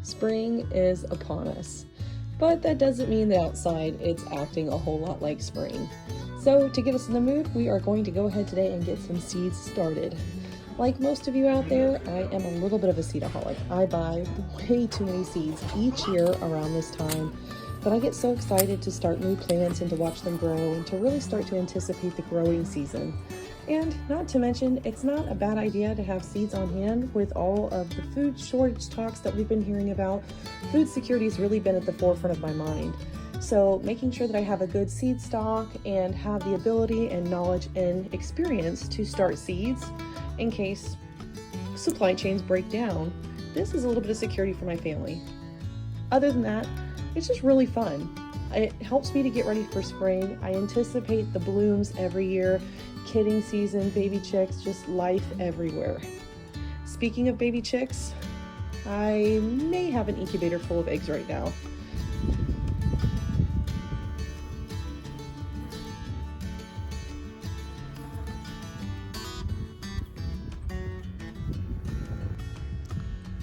Spring is upon us, but that doesn't mean that outside it's acting a whole lot like spring. So to get us in the mood, we are going to go ahead today and get some seeds started. Like most of you out there, I am a little bit of a seedaholic. I buy way too many seeds each year around this time, but I get so excited to start new plants and to watch them grow and to really start to anticipate the growing season. And not to mention, it's not a bad idea to have seeds on hand with all of the food shortage talks that we've been hearing about. Food security has really been at the forefront of my mind. So making sure that I have a good seed stock and have the ability and knowledge and experience to start seeds in case supply chains break down, this is a little bit of security for my family. Other than that, it's just really fun. It helps me to get ready for spring. I anticipate the blooms every year. Kidding season, baby chicks, just life everywhere. Speaking of baby chicks, I may have an incubator full of eggs right now.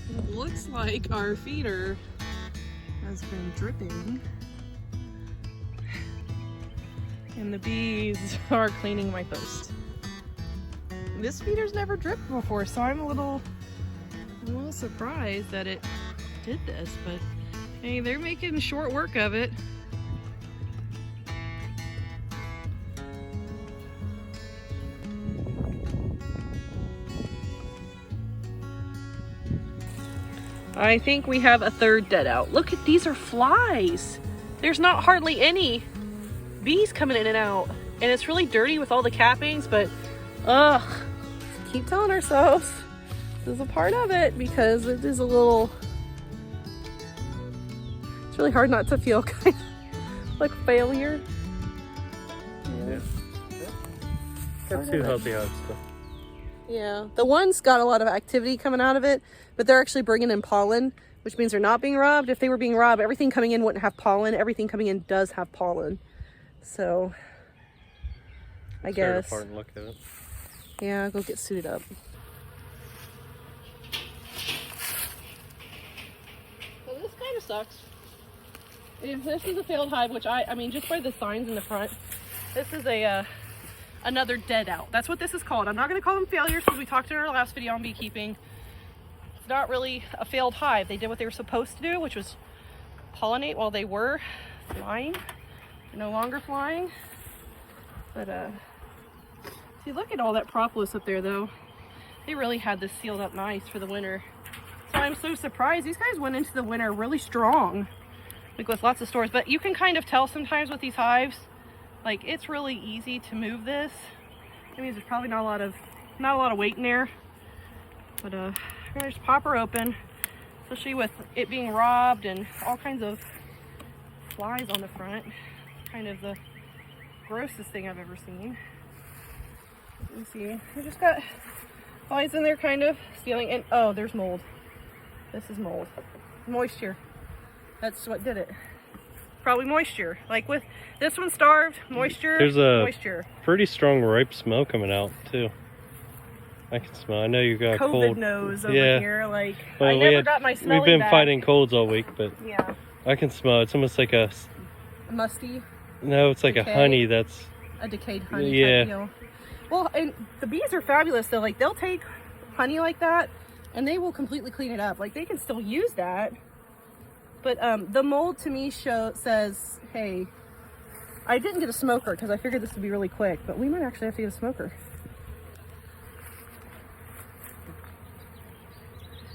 It looks like our feeder has been dripping. And the bees are cleaning my post. This feeder's never dripped before, so I'm a little surprised that it did this, but hey, they're making short work of it. I think we have a third dead out. Look at these are flies. There's not hardly any bees coming in and out, and it's really dirty with all the cappings, but keep telling ourselves this is a part of it because it is a little, it's really hard not to feel kind of like failure. Yeah. That's too healthy out stuff. Yeah, the one's got a lot of activity coming out of it, but they're actually bringing in pollen, which means they're not being robbed. If they were being robbed, everything coming in wouldn't have pollen. Everything coming in does have pollen. So, I guess. Apart and look at it. Yeah, I'll go get suited up. So this kind of sucks. If this is a failed hive, which I mean, just by the signs in the front, this is a another dead out. That's what this is called. I'm not going to call them failures because we talked in our last video on beekeeping. It's not really a failed hive. They did what they were supposed to do, which was pollinate while they were flying. No longer flying, but see, look at all that propolis up there though. They really had this sealed up nice for the winter, so I'm so surprised. These guys went into the winter really strong, like with lots of stores, but you can kind of tell sometimes with these hives, like it's really easy to move this. That means there's probably not a lot of weight in there, but we're gonna just pop her open, especially with it being robbed and all kinds of flies on the front. Kind of the grossest thing I've ever seen. Let me see. We just got flies in there kind of stealing, and oh, there's mold. This is mold. Moisture. That's what did it. Probably moisture. Like with this one starved, moisture, there's a moisture. Pretty strong ripe smell coming out too. I can smell. I know you got COVID cold. nose over here. Like well, I never got my smelling We've been back. fighting colds all week, but yeah. I can smell it. It's almost like a Musty. No, it's like decay. a honey that's A decayed honey. Yeah. Type deal. Well, and the bees are fabulous though. Like they'll take honey like that and they will completely clean it up. Like they can still use that. But the mold to me says, hey, I didn't get a smoker because I figured this would be really quick, but we might actually have to get a smoker.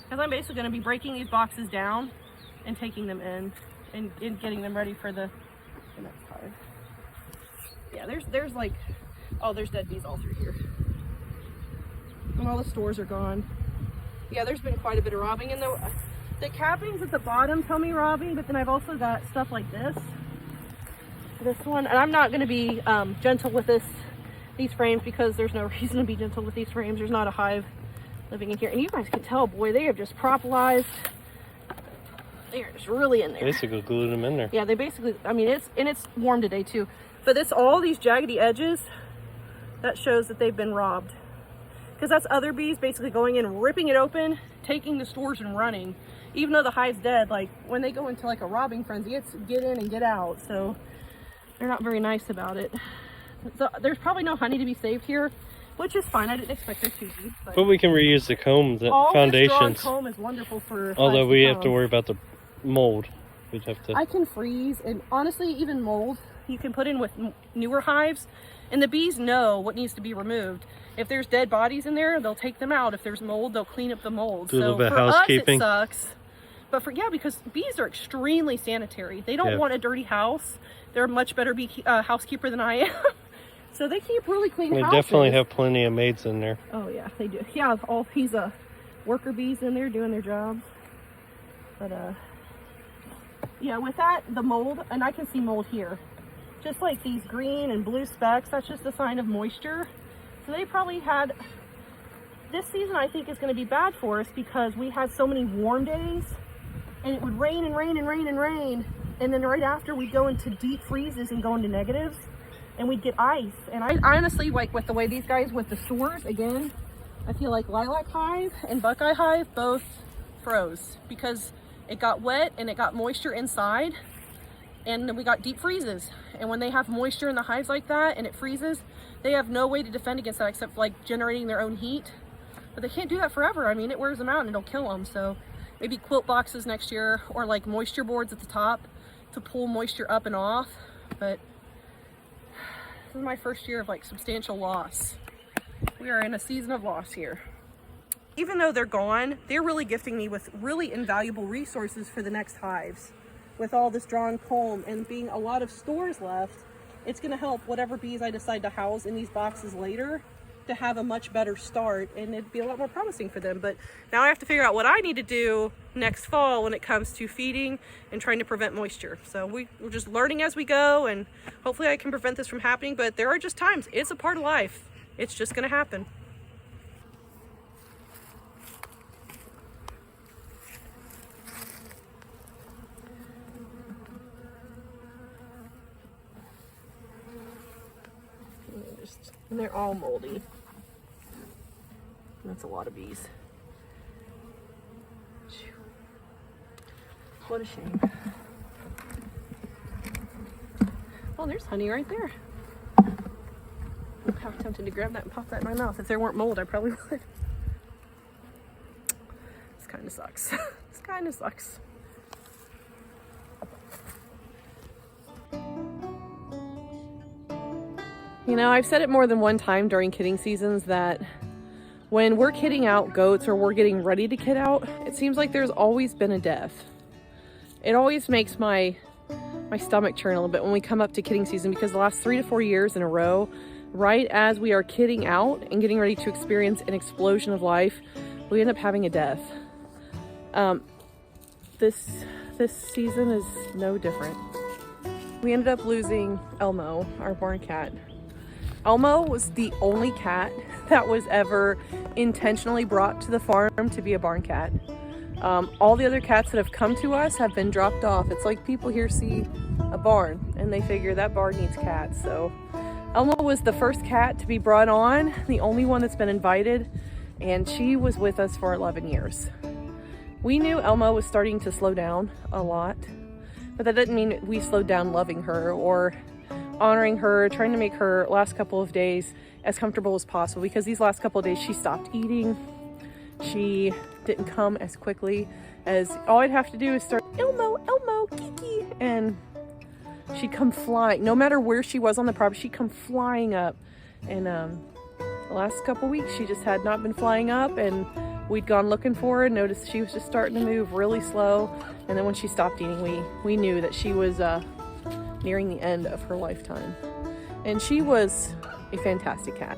Because I'm basically going to be breaking these boxes down and taking them in and getting them ready for the next hive. Yeah, there's like, oh, there's dead bees all through here. And all the stores are gone. Yeah, there's been quite a bit of robbing. And the cappings at the bottom tell me robbing, but then I've also got stuff like this. This one, and I'm not going to be gentle with these frames because there's no reason to be gentle with these frames. There's not a hive living in here. And you guys can tell, boy, they have just propolized. They are just really in there. basically glued them in there. Yeah, they basically, I mean, it's warm today too. But it's all these jaggedy edges that shows that they've been robbed. Because that's other bees basically going in, ripping it open, taking the stores and running. Even though the hive's dead, like when they go into like a robbing frenzy, it's get in and get out. So they're not very nice about it. So there's probably no honey to be saved here, which is fine. I didn't expect there to be. But we can reuse the comb, the foundations. This drawn comb is wonderful for. Although we have to worry about the mold. We'd have to. I can freeze, and honestly, even mold you can put in with newer hives, and the bees know what needs to be removed. If there's dead bodies in there, they'll take them out. If there's mold, they'll clean up the mold. Do a little bit for of housekeeping. Us, it sucks. But because bees are extremely sanitary. They don't want a dirty house. They're a much better housekeeper than I am. So they keep really clean houses. They definitely have plenty of maids in there. Oh yeah, they do. Yeah, all these worker bees in there doing their jobs. But yeah, with that, the mold, and I can see mold here. Just like these green and blue specks, that's just a sign of moisture. So they probably had, this season I think is going to be bad for us because we had so many warm days and it would rain and rain and rain and rain. And then right after we'd go into deep freezes and go into negatives and we'd get ice. And I honestly, like with the way these guys with the stores, again, I feel like Lilac Hive and Buckeye Hive both froze because it got wet and it got moisture inside. And then we got deep freezes. And when they have moisture in the hives like that and it freezes, they have no way to defend against that except like generating their own heat. But they can't do that forever. I mean, it wears them out and it'll kill them. So maybe quilt boxes next year or like moisture boards at the top to pull moisture up and off. But this is my first year of like substantial loss. We are in a season of loss here. Even though they're gone, they're really gifting me with really invaluable resources for the next hives. With all this drawn comb and being a lot of stores left, it's going to help whatever bees I decide to house in these boxes later to have a much better start, and it'd be a lot more promising for them. But now I have to figure out what I need to do next fall when it comes to feeding and trying to prevent moisture. So we're just learning as we go, and hopefully I can prevent this from happening. But there are just times, it's a part of life. It's just going to happen. And they're all moldy. That's a lot of bees. What a shame. Oh, there's honey right there. I'm half tempted to grab that and pop that in my mouth. If there weren't mold, I probably would. This kind of sucks. This kind of sucks. You know, I've said it more than one time during kidding seasons that when we're kidding out goats or we're getting ready to kid out, it seems like there's always been a death. It always makes my stomach churn a little bit when we come up to kidding season, because the last 3 to 4 years in a row, right as we are kidding out and getting ready to experience an explosion of life, we end up having a death. This season is no different. We ended up losing Elmo, our barn cat. Elmo was the only cat that was ever intentionally brought to the farm to be a barn cat. All the other cats that have come to us have been dropped off. It's like people here see a barn and they figure that barn needs cats. So Elmo was the first cat to be brought on, the only one that's been invited, and she was with us for 11 years. We knew Elmo was starting to slow down a lot, but that didn't mean we slowed down loving her or honoring her, trying to make her last couple of days as comfortable as possible, because these last couple of days she stopped eating. She didn't come as quickly as all I'd have to do is start Elmo, Elmo, Kiki, and she'd come flying. No matter where she was on the property, she'd come flying up. And the last couple weeks she just had not been flying up, and we'd gone looking for her and noticed she was just starting to move really slow. And then when she stopped eating, we knew that she was nearing the end of her lifetime. And she was a fantastic cat.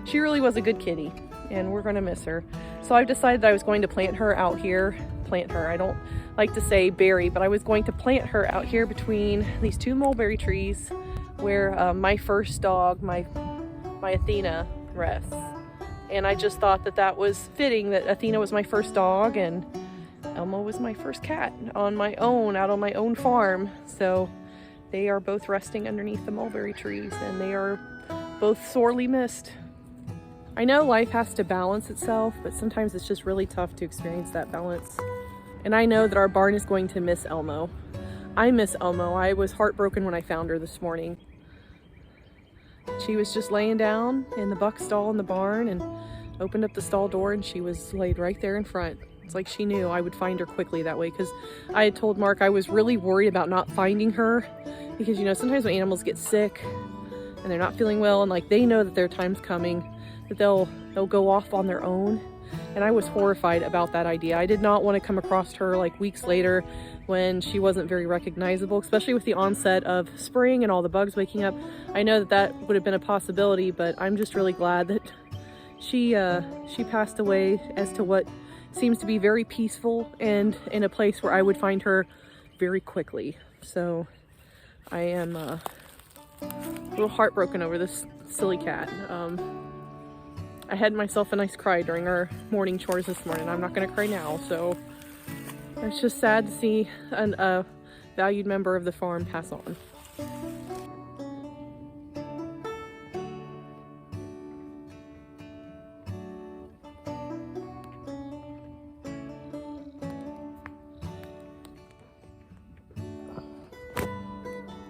She really was a good kitty, and we're gonna miss her. So I've decided that I was going to plant her out here. Plant her, I don't like to say bury, but I was going to plant her out here between these 2 mulberry trees where my first dog, my Athena, rests. And I just thought that that was fitting, that Athena was my first dog and Elmo was my first cat on my own, out on my own farm. So they are both resting underneath the mulberry trees, and they are both sorely missed. I know life has to balance itself, but sometimes it's just really tough to experience that balance. And I know that our barn is going to miss Elmo. I miss Elmo. I was heartbroken when I found her this morning. She was just laying down in the buck stall in the barn and opened up the stall door and she was laid right there in front. It's like she knew I would find her quickly that way, because I had told Mark I was really worried about not finding her, because you know, sometimes when animals get sick and they're not feeling well and like they know that their time's coming, that they'll go off on their own. And I was horrified about that idea. I did not want to come across her like weeks later when she wasn't very recognizable, especially with the onset of spring and all the bugs waking up. I know that that would have been a possibility, but I'm just really glad that she passed away as to what seems to be very peaceful and in a place where I would find her very quickly. So I am a little heartbroken over this silly cat. I had myself a nice cry during our morning chores this morning. I'm not gonna cry now, so it's just sad to see a valued member of the farm pass on.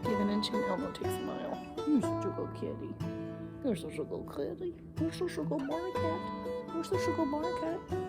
Give an inch and Elmo takes a mile. You're such a good kitty. You're such a good kitty. You're such a good barn cat. You're such a good barn cat.